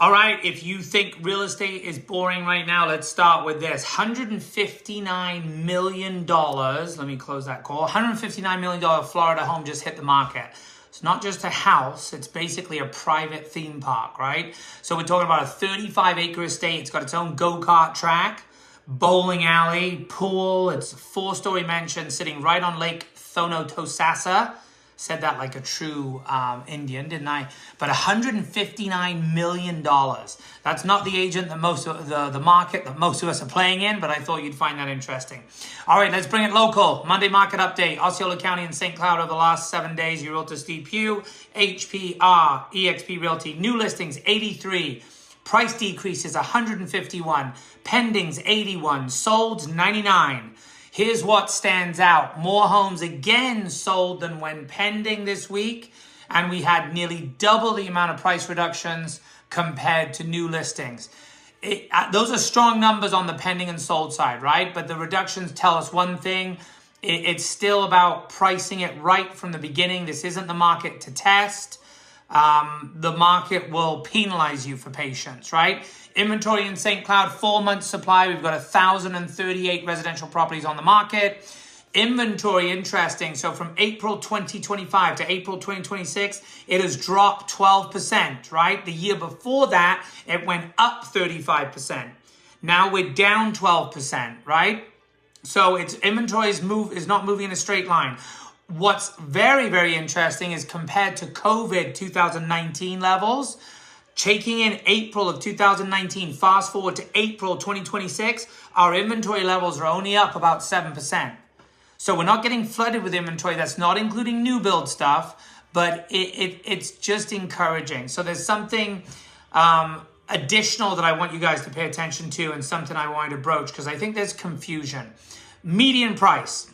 All right, if you think real estate is boring right now, let's start with this. $159 million, let me close that call. $159 million Florida home just hit the market. It's not just a house, it's basically a private theme park, right? So we're talking about a 35-acre estate. It's got its own go-kart track, bowling alley, pool. It's a 4-story mansion sitting right on Lake Thonotosassa. Said that like a true Indian, didn't I? But $159 million. That's not the agent that most of the market that most of us are playing in, but I thought you'd find that interesting. All right, let's bring it local. Monday market update. Osceola County and St. Cloud over the last 7 days. Your realtor Steve Pugh, HPR, eXp Realty. New listings 83. Price decreases 151. Pendings 81. Solds 99. Here's what stands out. More homes again sold than when pending this week. And we had nearly double the amount of price reductions compared to new listings. Those are strong numbers on the pending and sold side, right? But the reductions tell us one thing. It's still about pricing it right from the beginning. This isn't the market to test. The market will penalize you for patience, right? Inventory in St. Cloud, 4 months supply. We've got 1,038 residential properties on the market. Inventory, interesting. So from April 2025 to April 2026, it has dropped 12%, right? The year before that, it went up 35%. Now we're down 12%, right? So its inventory is not moving in a straight line. What's very, very interesting is compared to COVID 2019 levels, taking in April of 2019, fast forward to April 2026, our inventory levels are only up about 7%. So we're not getting flooded with inventory. That's not including new build stuff, but it's just encouraging. So there's something additional that I want you guys to pay attention to and something I wanted to broach because I think there's confusion. Median price,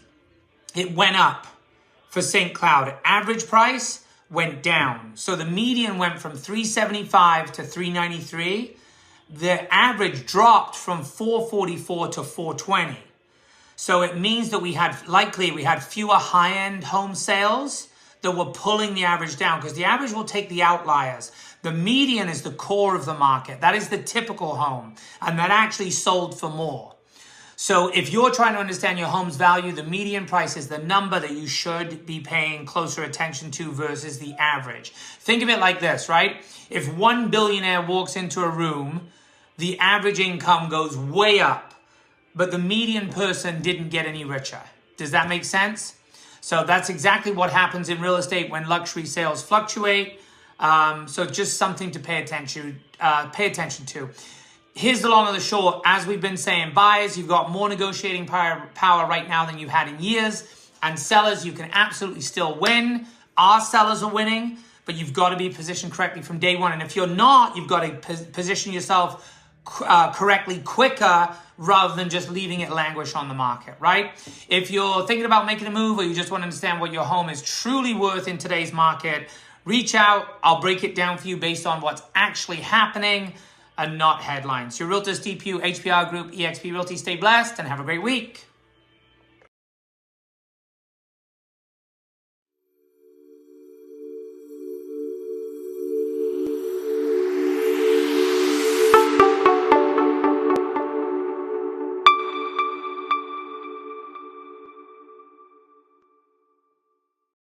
it went up for St. Cloud. Average price went down. So the median went from 375 to 393. The average dropped from 444 to 420. So it means that we had fewer high-end home sales that were pulling the average down because the average will take the outliers. The median is the core of the market. That is the typical home. And that actually sold for more. So if you're trying to understand your home's value, the median price is the number that you should be paying closer attention to versus the average. Think of it like this, right? If one billionaire walks into a room, the average income goes way up, but the median person didn't get any richer. Does that make sense? So that's exactly what happens in real estate when luxury sales fluctuate. So just something to pay attention to. Here's the long and the short. As we've been saying, buyers, you've got more negotiating power right now than you've had in years. And sellers, you can absolutely still win. Our sellers are winning, but you've got to be positioned correctly from day one. And if you're not, you've got to position yourself correctly quicker rather than just leaving it languish on the market, right? If you're thinking about making a move or you just want to understand what your home is truly worth in today's market, reach out. I'll break it down for you based on what's actually happening and not headlines. Your realtor Steve Pugh, HPR Group, eXp Realty. Stay blessed and have a great week.